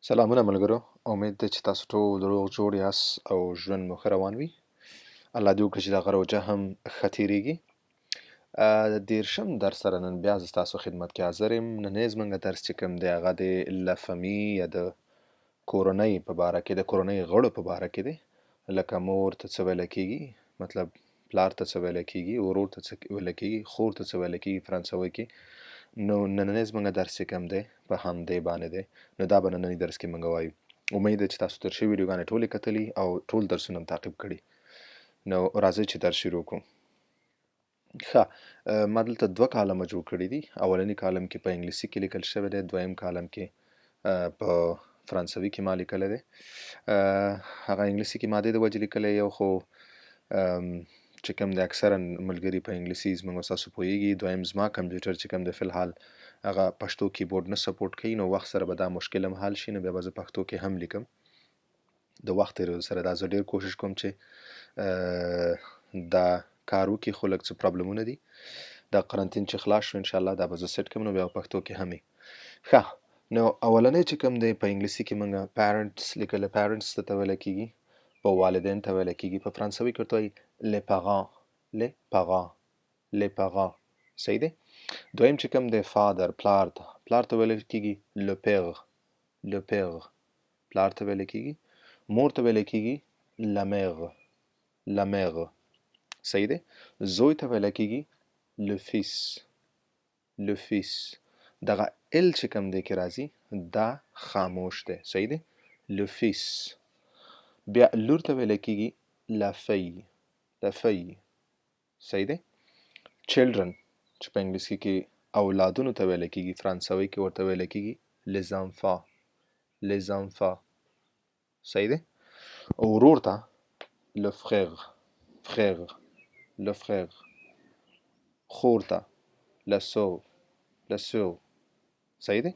سلامونه ملګرو، امید ده چې تاسو ټول روغ جوړ یاست او ژوند مو ښه روان وي. الله دې وکړي چې دغه روژه هم ښه تېرېږي. د 13م درس سره نن بیا زه ستاسو خدمت کې حاضر یم. نننی زموږ درس چې کوم دی هغه د لا فمي یا د کورنۍ په باره کې، د کورنۍ غړو په باره کې دی. لکه مور ته څه ویلی کېږي، مطلب پلار ته څه ویلی کېږي، ورور ته څه ویلی کېږي، خور ته څه ویلی کېږي فرانسوي کې. نو نننی زموږ درس چې کوم دی په همدې باندې دی. نو دا به نننی درس کې موږ وایو. امید ده چې تاسو تر شوي ویډیوګانې ټولې کتلي او ټول درسونه هم تعقیب کړي. نو راځئ چې درس شروع کړو. ښه، ما دلته 2 کالمه جوړ کړي دي. اولني کالم کې په انګلیسي کې لیکل شوی دی، دویم کالم کې په فرانسوي کې ما لیکلی دی. هغه انګلیسي کې ما دې د وجې لیکلی یو، خو چې کوم دی اکثرا ملګري په انګلیسي زموږ ستاسو پوهېږي. دویم زما کمپیوټر چې کوم دی فی الحال هغه پښتو کیبورډ نه سپورټ کوي، نو وخت سره به دا مشکل هم حل شي. نو بیا به زه پښتو کې هم لیکم. د وخت تېرېدو سره دا زه ډېر کوشش کوم چې دا کار وکړي، خو لږ څه پرابلمونه دي. دا قرنطین چې خلاص شو انشاءالله دا به زه سیټ کړم، نو بیا په پښتو کې هم وي. ښه، نو اولنی چې کوم دی په انګلیسي کې موږ پیرنټس لیکلی. پیرنټس څه ته ویلی کېږي؟ په والدین ته ویلی کېږي. په فرانسوي کې ورته وایي les parents. les parents. les parents. صحیح دی؟ دویم چې کوم دی فادر، پلار ته. پلار ته ویلی کېږي le père. le père. پلار ته ویلی کېږي. مور ته ویلی کېږي la mère. la mère. صحیح دی؟ زوی ته ویلی کېږي le fils. le fils. دغه ال چې کوم دی کې راځي دا خاموش دی. صحیح دی؟ le fils. بیا لور ته ویلی کېږي la fille. la fille. صحیح دی؟ children چې په انګلیسي کې اولادونو ته ویلی کېږي، فرانسوي کې ورته ویلی کېږي les enfants. les enfants. صحیح دی؟ ورور ته le frère. frère. le frère. خور ته la sœur. la sœur. صحیح دی؟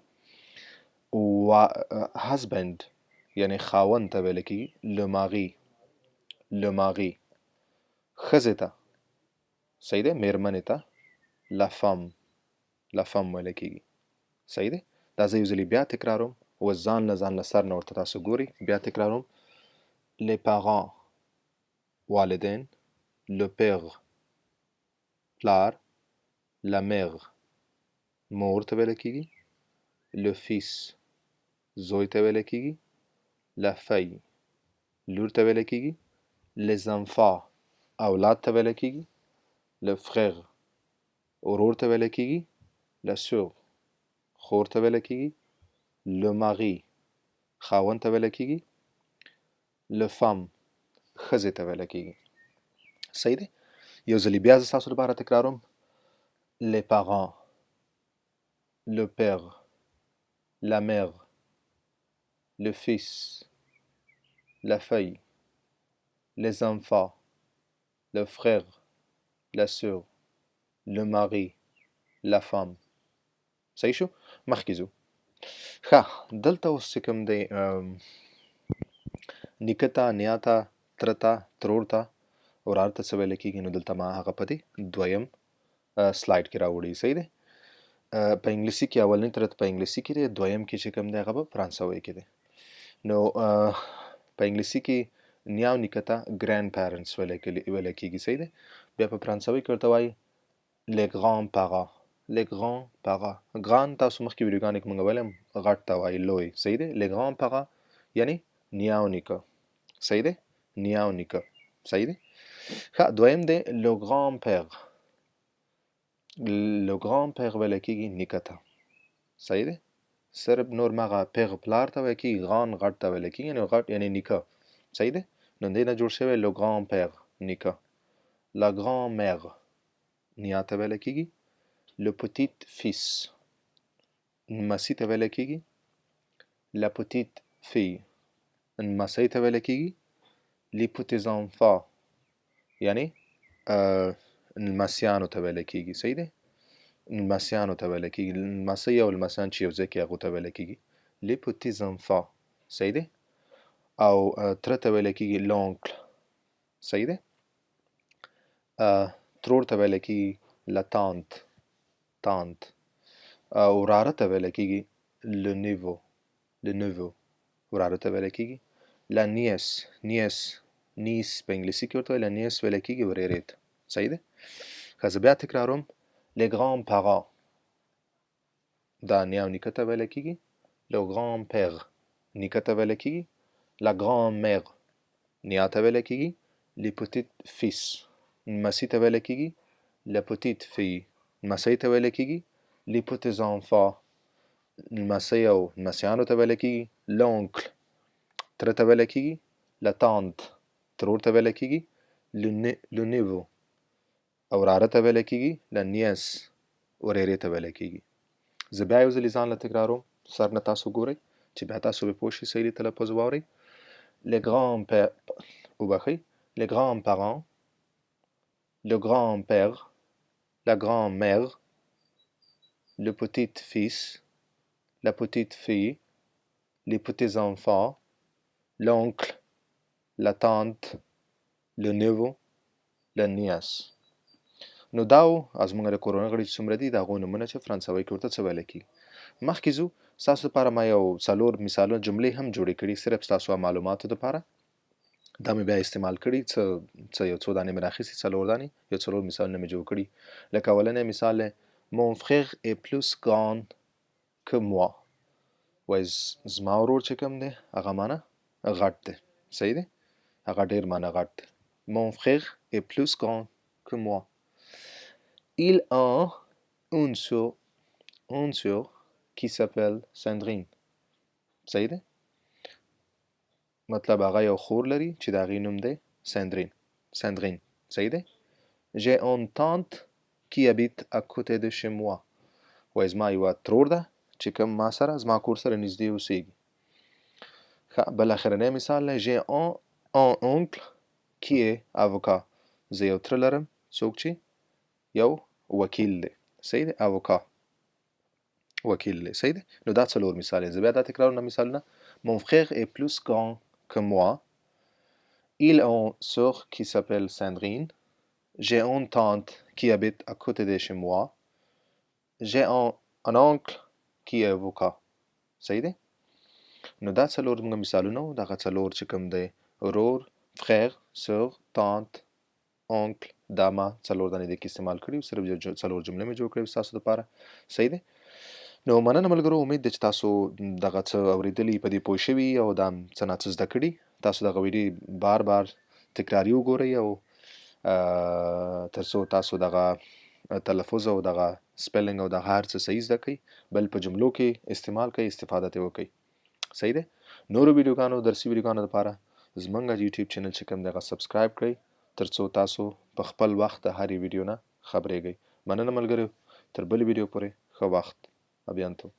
husband یعنی خاوند ته ویلی کېږي le mari. le mari. ښځې ته صحیح دی، میرمنې ته la femme. la femme ویلی کېږي. صحیح دی؟ دا زه یو ځلې بیا تکراروم، اوس ځان له سر نه ورته تاسو ګورئ. بیا تکراروم. les parents والدین، le père پلار، la mère مور ته ویلی کېږي، le fils زوی ته ویلی کېږي، la fille لور ته ویلی کېږي، les enfants اولاد ته ویلی کېږي، le frère ورور ته ویلی کېږي، la sœur خور ته ویلی کېږي، le mari خاوند ته ویلی کېږي، le femme ښځې ته ویلی کېږي. صحیح دی؟ یو ځلې بیا زه ستاسو لپاره تکراروم. les parents le père la mère le fils la fille les enfants le frère la sœur le mari la femme. صحیح شو؟ مخکې ځو. ښه، دلته اوس چې کوم دی نیکه ته، نیا ته، تره ته، ترور ته، وراره ته څه ویلی کېږي، نو دلته ما هغه په دې دویم سلایډ کې راوړي. صحیح دی؟ په انګلیسي کې اولنی تره ته په انګلیسي کې دی، دویم کې چې کوم دی هغه په فرانسوي کې دی. نو په انګلیسي کې نیا او نیکه ته ګرینډ پیرنټس ویلی کېږي. صحیح دی؟ بیا په فرانسوي کې ورته وایي les grands parents. les grands parents. ګران تاسو مخکې ویډیوګانو کې موږ ویلی یم غټ ته وایي، لوی. صحیح دی؟ les grands parents یعنی نیا او نیکه. صحیح دی؟ نیا او نیکه. صحیح دی؟ ښه، دویم دی le grand père. le grand père ویلی کېږي نیکه ته. صحیح دی؟ صرف نور مغه پیغ پلار ته ویلی کېږي، غان غټ ته ویلی کېږي، یعنې غټ یعنې نیکه. صحیح دی؟ نو دې نه جوړ شوی le grand père نیکه. la grand mère نیا ته ویلی کېږي. le petit fils لمسي ته ویلی کېږي. la petite fille لمسۍ ته ویلی کېږي. les petits enfants یعنې لمسیانو ته ویلی کېږي. صحیح دی؟ لمسیانو ته ویلی کېږي. لمسۍ او لمسیان چې یو ځای کې هغو ته ویلی کېږي les petits enfants. صحیح دی؟ او تره ته ویلی کېږي l'oncle. صحیح دی؟ ترور ته ویلی کېږي la tante. تانت. وراره ته ویلی کېږي le neveu. le neveu. وراره ته ویل کېږي. لا نیس په انګلیسي کې ورته لا نیس ویل کېږي ورېرې ته. صحیح ده. که زه بیا تکراروم les grands parents دا نیا او نیکه ته ویل کېږي. le grand père نیکه ته ویل کېږي. la grand mère نیا ته ویل کېږي. les petits fils لمسي ته ویل کېږي. la petite fille لمسۍ ته ویل کېږي. les petits enfants لمسۍ او لمسیانو ته ویل کېږي. l'oncle تره ته ویل کېږي. la tante ترور ته ویل کېږي. le neveu او وراره ته ویل کېږي. la nièce ورېرې ته ویل کېږي. زه بیا یو ځلې ځان له تکراروم، سر نه تاسو ګورئ چې بیا تاسو به پوه شئ صحیح تلفظ واورئ. les grands-pères وبخئ les grands-parents le grand-père la grand-mère le petit-fils la petite-fille les petits-enfants l'oncle la tante le neveu la nièce. نو دا و زموږ د کورنۍ غړي چې څومره دي د هغو نومونه چې فرانسوي کې ورته څه ویلی کېږي. مخکې ځو ستاسو لپاره ما یو څلور مثالونه جملې هم جوړې کړي صرف ستاسو معلوماتو دپاره. دا مې بیا استعمال کړي یو څو دانې مې راخیستې څلور دانې یو څلور مثالونه مې جوړ کړي. لکه اولنی مثال دی mon frère est plus grand que moi وایي زما ورور چې کوم دی هغه مانه غټ دی. صحیح دی. هغه ډېر مانه غټ دی. mon frère est plus grand que moi. Il a une sœur qui s'appelle Sandrine. صحیح دی. مطلب هغه یو خور لري چې د هغې نوم دی ساندرین. صحیح دی. j'ai une tante qui habite à côté de chez moi. وایي زما یوه ترور ده چې کوم ما سره زما کور سره نږدې اوسیږي. بل اخرنی مثال دی j'ai un oncle qui est avocat. زه یو تره لرم څوک چې یو وکیل دی. صحیح دی. avocat وکیل دی. صحیح دی. نو دا څلور مثال دی. زه بیا دا تکرارونه مثالونه mon frère est plus grand que moi. Il a une sœur qui s'appelle Sandrine. J'ai une tante qui habite à côté de chez moi. J'ai un oncle qui est avocat. صحیح دی. نو دا څلور موږ مثالونه وو. دغه څلور چې کوم دی ورور، frère، sœur، tante، oncle دا ما څلور دانې دې کې استعمال کړي صرف یو څلور جملې مې جوړ کړې ستاسو دپاره. صحیح دی. نو مننه ملګرو، امید دی چې تاسو دغه څه اورېدلي په دې پوه شوي او دا څه نه څه زده کړي. تاسو دغه ویډیو بار تکراري وګورئ او تر څو تاسو دغه تلفظ او دغه سپیلنګ او دغه هر څه صحیح زده کړئ، بل په جملو کې استعمال کړئ، استفاده ترې وکړئ. صحیح دی. نورو ویډیوګانو درسي ویډیوګانو لپاره زموږ یوټیوب چینل چې کوم دی هغه سبسکرایب کړئ تر څو تاسو په خپل وخت د هرې ویډیو نه خبرېږئ. مننه ملګرو، تر بلې ویډیو پورې ښه وخت. A bientôt.